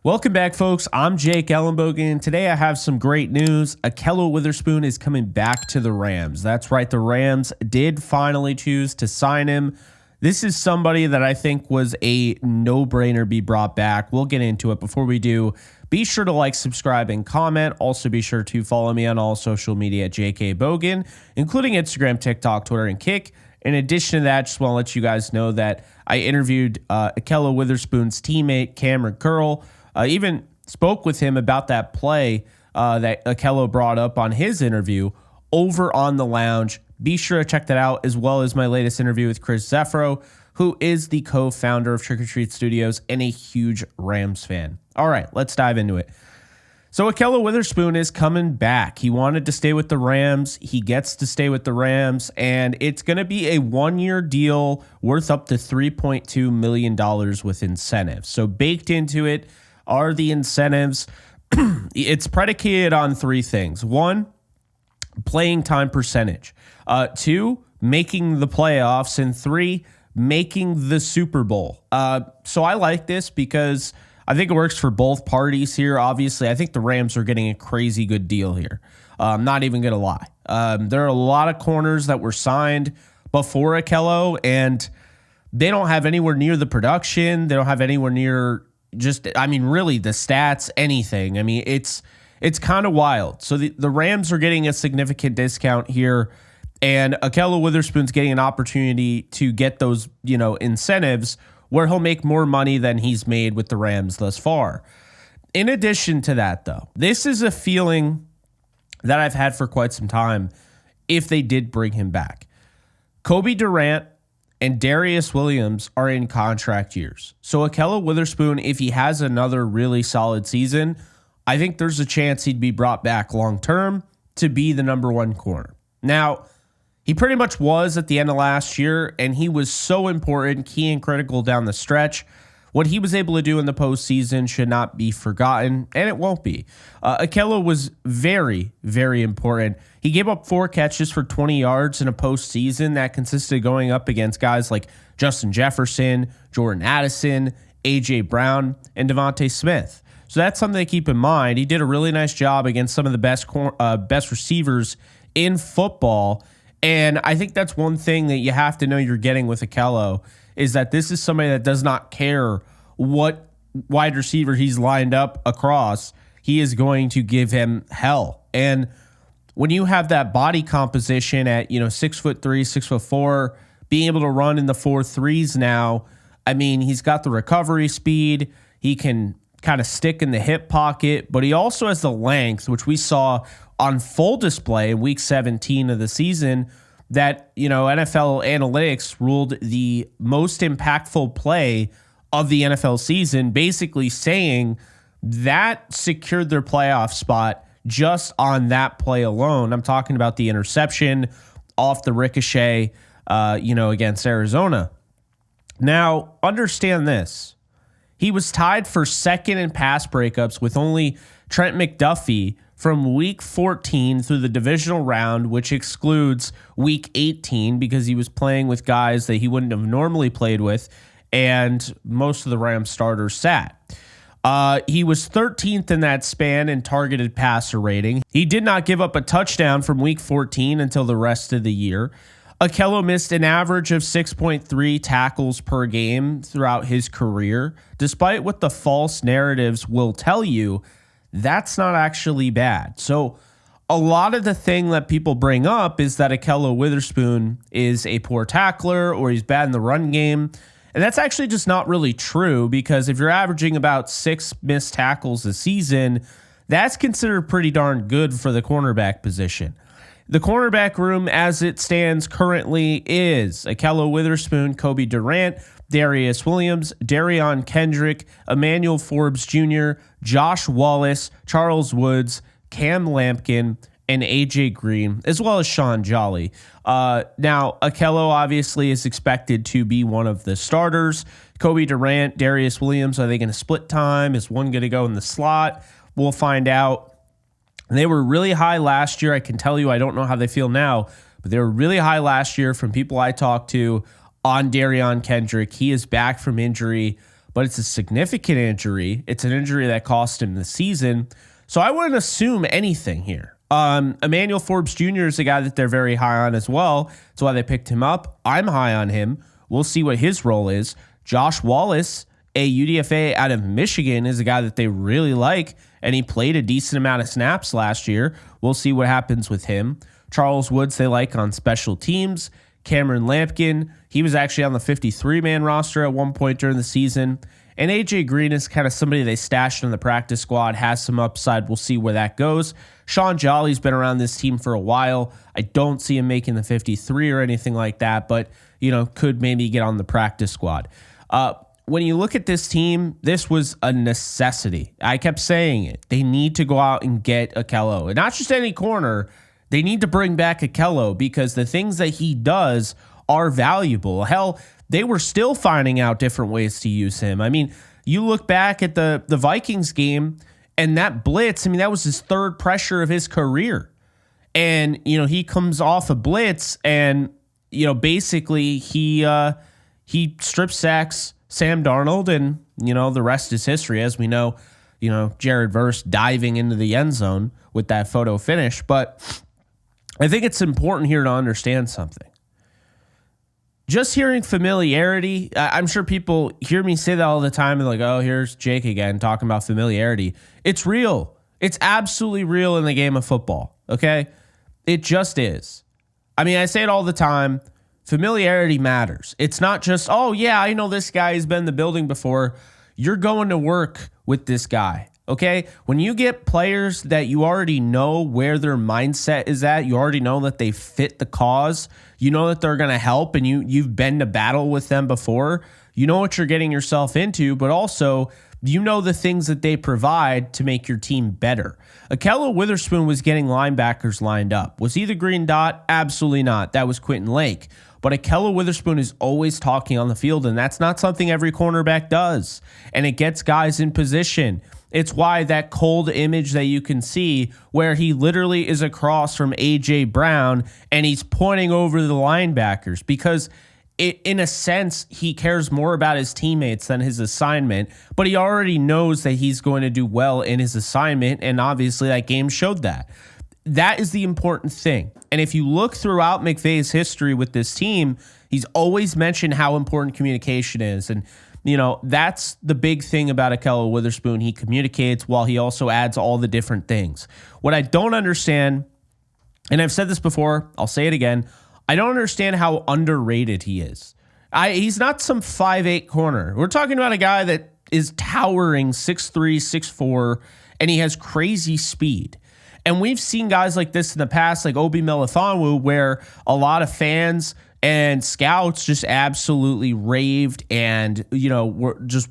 Welcome back, folks. I'm Jake Ellenbogen. Today I have some great news. Ahkello Witherspoon is coming back to the Rams. That's right. The Rams did finally choose to sign him. This is somebody that I think was a no-brainer be brought back. We'll get into it. Before we do, be sure to like, subscribe, and comment. Also, be sure to follow me on all social media at JK Bogan, including Instagram, TikTok, Twitter, and Kick. In addition to that, just want to let you guys know that I interviewed Ahkello Witherspoon's teammate, Cameron Curl. Even spoke with him about that play that Ahkello brought up on his interview over on the lounge. Be sure to check that out, as well as my latest interview with Chris Zeffro, who is the co-founder of Trick or Treat Studios and a huge Rams fan. All right, let's dive into it. So Ahkello Witherspoon is coming back. He wanted to stay with the Rams. He gets to stay with the Rams, and it's going to be a one-year deal worth up to $3.2 million with incentives. So baked into it are the incentives. It's predicated on three things. One, playing time percentage. Two, making the playoffs. And three, making the Super Bowl. So I like this because I think it works for both parties here. Obviously, I think the Rams are getting a crazy good deal here. I'm not even going to lie. There are a lot of corners that were signed before Ahkello, and they don't have anywhere near the production. They don't have anywhere near really the stats, anything. I mean, it's kind of wild. So the Rams are getting a significant discount here, and Ahkello Witherspoon's getting an opportunity to get those, incentives where he'll make more money than he's made with the Rams thus far. In addition to that, though, this is a feeling that I've had for quite some time if they did bring him back. Kobe Durant and Darius Williams are in contract years. So Ahkello Witherspoon, if he has another really solid season, I think there's a chance he'd be brought back long-term to be the number one corner. Now, he pretty much was at the end of last year, and he was so important, key and critical down the stretch. What he was able to do in the postseason should not be forgotten, and it won't be. Ahkello was very, very important. He gave up 4 catches for 20 yards in a postseason that consisted of going up against guys like Justin Jefferson, Jordan Addison, A.J. Brown, and Devontae Smith. So that's something to keep in mind. He did a really nice job against some of the best receivers in football, and I think that's one thing that you have to know you're getting with Ahkello, is that this is somebody that does not care what wide receiver he's lined up across. He is going to give him hell. And when you have that body composition at 6'3", 6'4", being able to run in the 4.3s now, I mean, he's got the recovery speed. He can kind of stick in the hip pocket, but he also has the length, which we saw on full display in week 17 of the season, that, NFL analytics ruled the most impactful play of the NFL season, basically saying that secured their playoff spot just on that play alone. I'm talking about the interception off the ricochet, against Arizona. Now, understand this. He was tied for second in pass breakups with only Trent McDuffie from week 14 through the divisional round, which excludes week 18 because he was playing with guys that he wouldn't have normally played with, and most of the Rams starters sat. He was 13th in that span in targeted passer rating. He did not give up a touchdown from week 14 until the rest of the year. Ahkello missed an average of 6.3 tackles per game throughout his career. Despite what the false narratives will tell you, that's not actually bad. So a lot of the thing that people bring up is that Ahkello Witherspoon is a poor tackler or he's bad in the run game. And that's actually just not really true, because if you're averaging about 6 missed tackles a season, that's considered pretty darn good for the cornerback position. The cornerback room as it stands currently is Ahkello Witherspoon, Kobe Durant, Darius Williams, Darion Kendrick, Emmanuel Forbes Jr., Josh Wallace, Charles Woods, Cam Lampkin, and A.J. Green, as well as Sean Jolly. Now, Ahkello obviously is expected to be one of the starters. Kobe Durant, Darius Williams, are they going to split time? Is one going to go in the slot? We'll find out. They were really high last year. I can tell you, I don't know how they feel now, but they were really high last year from people I talked to on Darion Kendrick. He is back from injury, but it's a significant injury. It's an injury that cost him the season. So I wouldn't assume anything here. Emmanuel Forbes Jr. is a guy that they're very high on as well. That's why they picked him up. I'm high on him. We'll see what his role is. Josh Wallace, a UDFA out of Michigan, is a guy that they really like, and he played a decent amount of snaps last year. We'll see what happens with him. Charles Woods they like on special teams. Cameron Lampkin, he was actually on the 53-man roster at one point during the season. And AJ Green is kind of somebody they stashed in the practice squad, has some upside. We'll see where that goes. Sean Jolly's been around this team for a while. I don't see him making the 53 or anything like that, but, could maybe get on the practice squad. When you look at this team, this was a necessity. I kept saying it. They need to go out and get Ahkello. And not just any corner. They need to bring back Ahkello because the things that he does are valuable. Hell, they were still finding out different ways to use him. I mean, you look back at the Vikings game and that blitz, that was his third pressure of his career. And, he comes off a blitz and, basically he strip sacks Sam Darnold and, the rest is history. As we know, Jared Verse diving into the end zone with that photo finish. But I think it's important here to understand something. Just hearing familiarity, I'm sure people hear me say that all the time and like, oh, here's Jake again talking about familiarity. It's real. It's absolutely real in the game of football, okay? It just is. I say it all the time. Familiarity matters. It's not just, oh, yeah, I know this guy has been in the building before. You're going to work with this guy, okay? When you get players that you already know where their mindset is at, you already know that they fit the cause, you know that they're going to help, and you've been to battle with them before, you know what you're getting yourself into, but also you know the things that they provide to make your team better. Ahkello Witherspoon was getting linebackers lined up. Was he the green dot? Absolutely not. That was Quentin Lake. But Ahkello Witherspoon is always talking on the field, and that's not something every cornerback does. And it gets guys in position. It's why that cold image that you can see where he literally is across from A.J. Brown and he's pointing over the linebackers because in a sense, he cares more about his teammates than his assignment, but he already knows that he's going to do well in his assignment, and obviously that game showed that. That is the important thing. And if you look throughout McVay's history with this team, he's always mentioned how important communication is. And, that's the big thing about Ahkello Witherspoon. He communicates while he also adds all the different things. What I don't understand, and I've said this before, I'll say it again, I don't understand how underrated he is. He's not some 5'8 corner. We're talking about a guy that is towering 6'3", 6'4", and he has crazy speed. And we've seen guys like this in the past, like Obi Melifonwu, where a lot of fans and scouts just absolutely raved and, were just,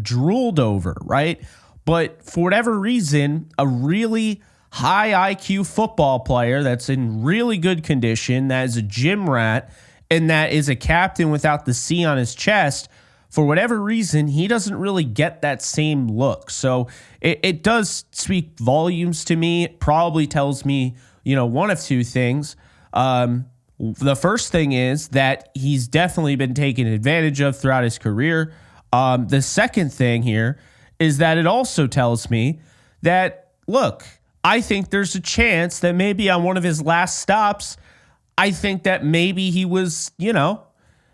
drooled over, right? But for whatever reason, a really high IQ football player that's in really good condition, that is a gym rat, and that is a captain without the C on his chest, for whatever reason, he doesn't really get that same look. So it does speak volumes to me. It probably tells me, one of two things. The first thing is that he's definitely been taken advantage of throughout his career. The second thing here is that it also tells me that, look, I think there's a chance that maybe on one of his last stops, I think that maybe he was,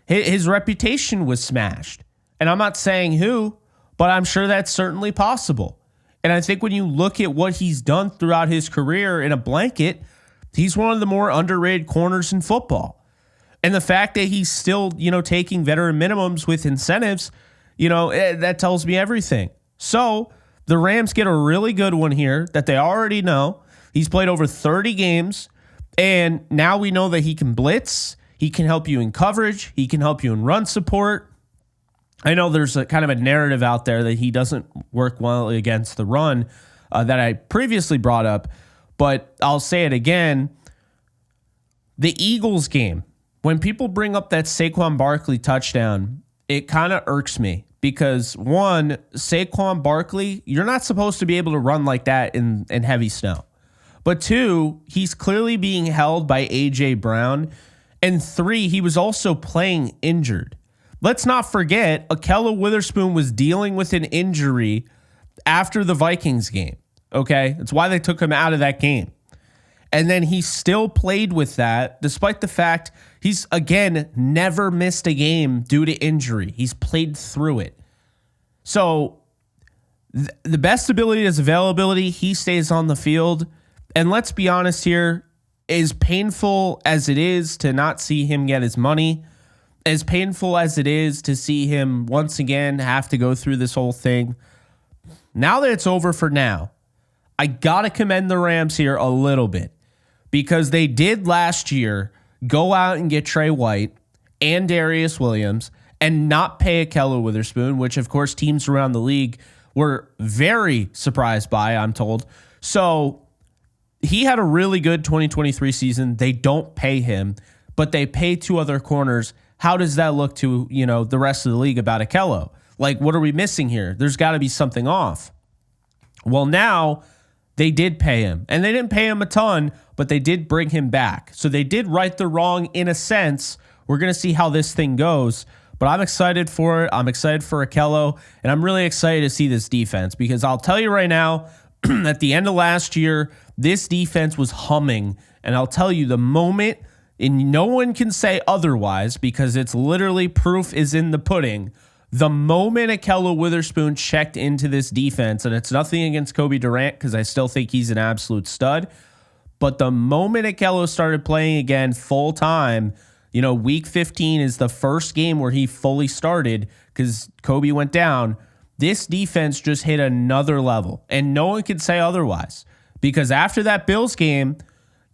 his reputation was smashed. And I'm not saying who, but I'm sure that's certainly possible. And I think when you look at what he's done throughout his career in a blanket, he's one of the more underrated corners in football. And the fact that he's still, taking veteran minimums with incentives, that tells me everything. So the Rams get a really good one here that they already know. He's played over 30 games, and now we know that he can blitz. He can help you in coverage. He can help you in run support. I know there's a kind of a narrative out there that he doesn't work well against the run that I previously brought up, but I'll say it again. The Eagles game, when people bring up that Saquon Barkley touchdown, it kind of irks me because, one, Saquon Barkley, you're not supposed to be able to run like that in heavy snow. But two, he's clearly being held by A.J. Brown. And three, he was also playing injured. let's not forget, Ahkello Witherspoon was dealing with an injury after the Vikings game. Okay, that's why they took him out of that game. And then he still played with that, despite the fact he's, again, never missed a game due to injury. He's played through it. So the best ability is availability. He stays on the field. And let's be honest here, as painful as it is to not see him get his money, as painful as it is to see him once again have to go through this whole thing, now that it's over for now, I got to commend the Rams here a little bit. Because they did last year go out and get Trey White and Darius Williams and not pay Ahkello Witherspoon, which, of course, teams around the league were very surprised by, I'm told. So he had a really good 2023 season. They don't pay him, but they pay 2 other corners. How does that look to, the rest of the league about Ahkello? Like, what are we missing here? There's got to be something off. Well, now they did pay him, and they didn't pay him a ton, but they did bring him back. So they did right the wrong in a sense. We're going to see how this thing goes, but I'm excited for it. I'm excited for Ahkello, and I'm really excited to see this defense because I'll tell you right now, at the end of last year, this defense was humming, and I'll tell you the moment, and no one can say otherwise because it's literally proof is in the pudding. The moment Ahkello Witherspoon checked into this defense, and it's nothing against Kobe Durant because I still think he's an absolute stud, but the moment Ahkello started playing again full time, week 15 is the first game where he fully started because Kobe went down. This defense just hit another level, and no one can say otherwise because after that Bills game,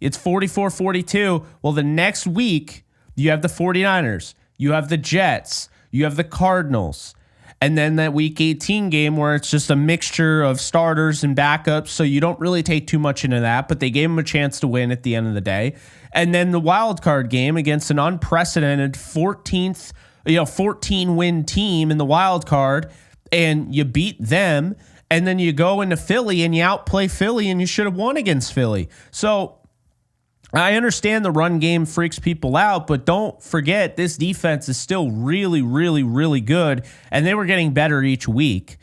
it's 44-42. Well, the next week, you have the 49ers, you have the Jets, you have the Cardinals, and then that week 18 game where it's just a mixture of starters and backups, so you don't really take too much into that, but they gave him a chance to win at the end of the day. And then the wild card game against an unprecedented 14-win team in the wild card, and you beat them, and then you go into Philly and you outplay Philly, and you should have won against Philly. So I understand the run game freaks people out, but don't forget this defense is still really, really, really good, and they were getting better each week.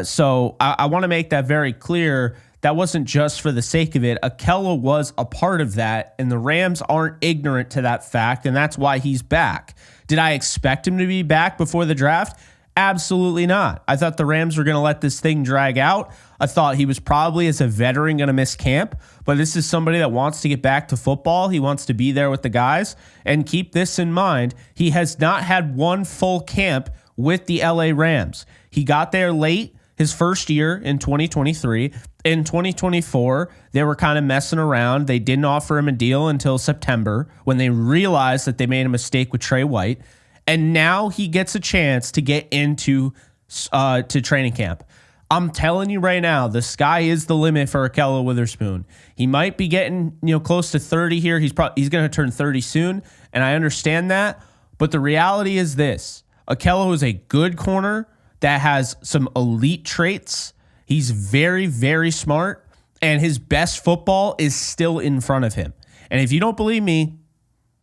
So I want to make that very clear. That wasn't just for the sake of it. Ahkello was a part of that, and the Rams aren't ignorant to that fact, and that's why he's back. Did I expect him to be back before the draft? Absolutely not. I thought the Rams were going to let this thing drag out. I thought he was probably, as a veteran, going to miss camp, but this is somebody that wants to get back to football. He wants to be there with the guys, and keep this in mind. He has not had one full camp with the LA Rams. He got there late his first year in 2023. In 2024, they were kind of messing around. They didn't offer him a deal until September when they realized that they made a mistake with Trey White. And now he gets a chance to get into to training camp. I'm telling you right now, the sky is the limit for Ahkello Witherspoon. He might be getting close to 30 here. He's going to turn 30 soon, and I understand that. But the reality is this: Ahkello is a good corner that has some elite traits. He's very, very smart, and his best football is still in front of him. And if you don't believe me,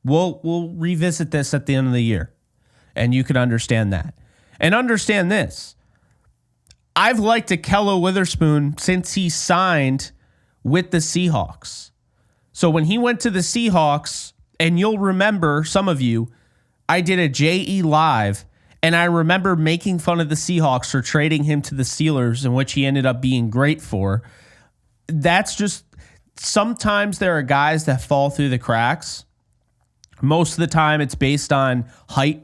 we'll revisit this at the end of the year. And you can understand that. And understand this. I've liked Ahkello Witherspoon since he signed with the Seahawks. So when he went to the Seahawks, and you'll remember, some of you, I did a JE Live, and I remember making fun of the Seahawks for trading him to the Steelers, in which he ended up being great for. That's just, sometimes there are guys that fall through the cracks. Most of the time it's based on height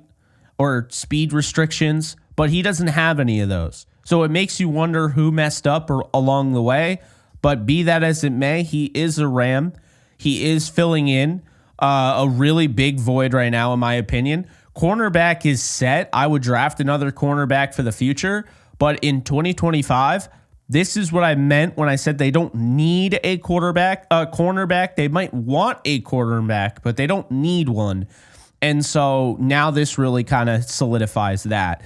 or speed restrictions, but he doesn't have any of those. So it makes you wonder who messed up or along the way. But be that as it may, he is a Ram. He is filling in a really big void right now, in my opinion. Cornerback is set. I would draft another cornerback for the future. But in 2025, this is what I meant when I said they don't need a cornerback. They might want a quarterback, but they don't need one. And so now this really kind of solidifies that.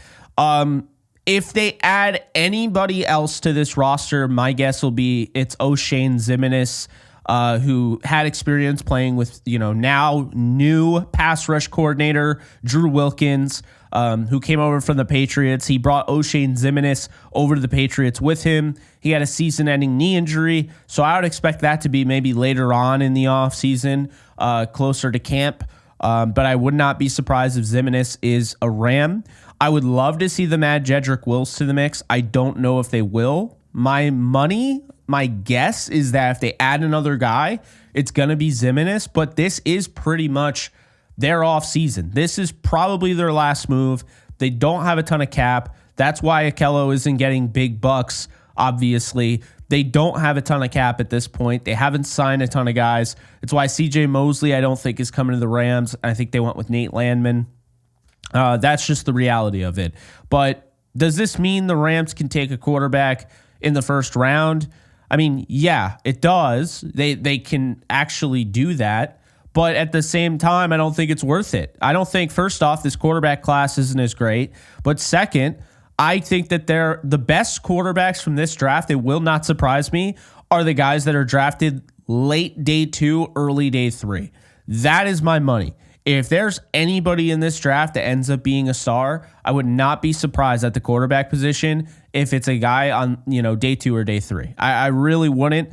If they add anybody else to this roster, my guess will be it's O'Shane Ximines. who had experience playing with, now new pass rush coordinator Drew Wilkins, who came over from the Patriots. He brought O'Shane Ximines over to the Patriots with him. He had a season-ending knee injury, so I would expect that to be maybe later on in the offseason, closer to camp. But I would not be surprised if Ximines is a Ram. I would love to see them add Jedrick Wills to the mix. I don't know if they will. My guess is that if they add another guy, it's going to be Ximines, but this is pretty much their offseason. This is probably their last move. They don't have a ton of cap. That's why Ahkello isn't getting big bucks, obviously. They don't have a ton of cap at this point. They haven't signed a ton of guys. It's why CJ Mosley, I don't think, is coming to the Rams. I think they went with Nate Landman. That's just the reality of it. But does this mean the Rams can take a quarterback in the first round? I mean, yeah, it does. They can actually do that. But at the same time, I don't think it's worth it. I don't think, first off, this quarterback class isn't as great. But second, I think that they're the best quarterbacks from this draft. It will not surprise me, are the guys that are drafted late day 2, early day 3. That is my money. If there's anybody in this draft that ends up being a star, I would not be surprised at the quarterback position if it's a guy on, day 2 or day 3. I really wouldn't.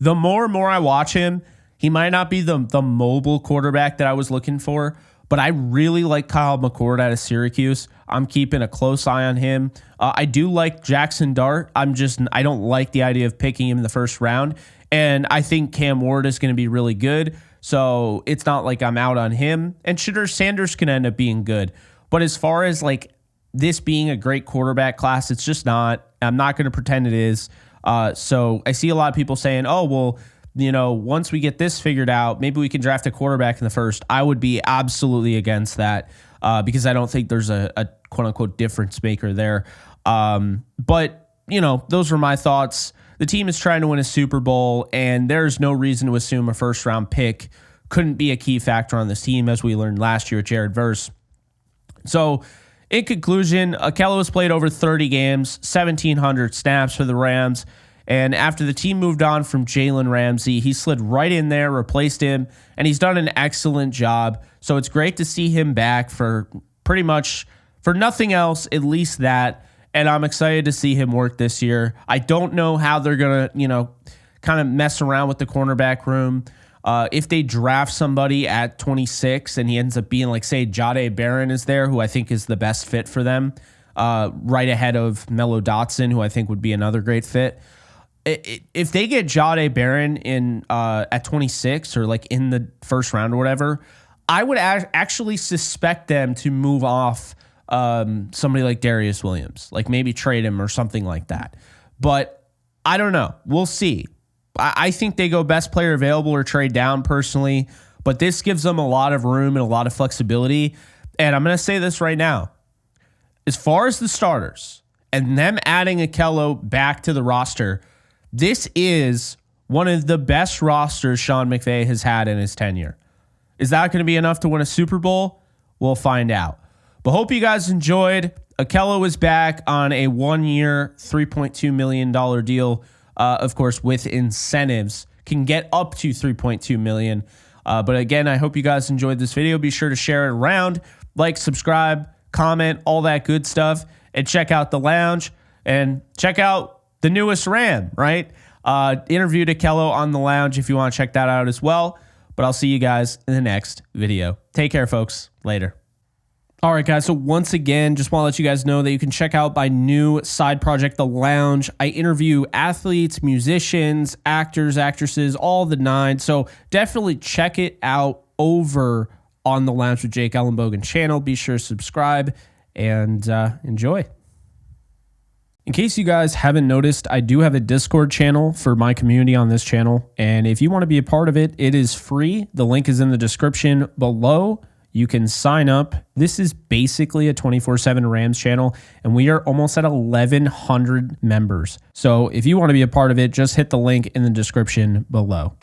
The more and more I watch him, he might not be the mobile quarterback that I was looking for, but I really like Kyle McCord out of Syracuse. I'm keeping a close eye on him. I do like Jackson Dart. I don't like the idea of picking him in the first round, and I think Cam Ward is going to be really good, so it's not like I'm out on him. And Shedeur Sanders can end up being good, but as far as this being a great quarterback class, it's just not. I'm not going to pretend it is. So I see a lot of people saying, oh, well, once we get this figured out, maybe we can draft a quarterback in the first. I would be absolutely against that because I don't think there's a quote unquote difference maker there. But those were my thoughts. The team is trying to win a Super Bowl, and there's no reason to assume a first round pick couldn't be a key factor on this team, as we learned last year at Jared Verse. So in conclusion, Ahkello has played over 30 games, 1,700 snaps for the Rams. And after the team moved on from Jalen Ramsey, he slid right in there, replaced him, and he's done an excellent job. So it's great to see him back for pretty much, for nothing else, at least that. And I'm excited to see him work this year. I don't know how they're going to, kind of mess around with the cornerback room. If they draft somebody at 26 and he ends up being say Jahdae Barron is there, who I think is the best fit for them, right ahead of Mello Dotson, who I think would be another great fit. If they get Jahdae Barron in at 26 or in the first round or whatever, I would actually suspect them to move off somebody like Darius Williams, maybe trade him or something like that. But I don't know. We'll see. I think they go best player available or trade down personally, but this gives them a lot of room and a lot of flexibility. And I'm going to say this right now. As far as the starters and them adding Ahkello back to the roster, this is one of the best rosters Sean McVay has had in his tenure. Is that going to be enough to win a Super Bowl? We'll find out. But hope you guys enjoyed. Ahkello is back on a 1-year, $3.2 million deal. Of course, with incentives, can get up to $3.2 million. But again, I hope you guys enjoyed this video. Be sure to share it around, subscribe, comment, all that good stuff, and check out the lounge and check out the newest Ram, right? Interviewed Ahkello on the lounge if you want to check that out as well. But I'll see you guys in the next video. Take care, folks. Later. All right, guys. So once again, just want to let you guys know that you can check out my new side project, The Lounge. I interview athletes, musicians, actors, actresses, all the nine. So definitely check it out over on the Lounge with Jake ELLENBOGEN channel. Be sure to subscribe and enjoy. In case you guys haven't noticed, I do have a Discord channel for my community on this channel. And if you want to be a part of it, it is free. The link is in the description below. You can sign up. This is basically a 24/7 Rams channel, and we are almost at 1,100 members. So if you want to be a part of it, just hit the link in the description below.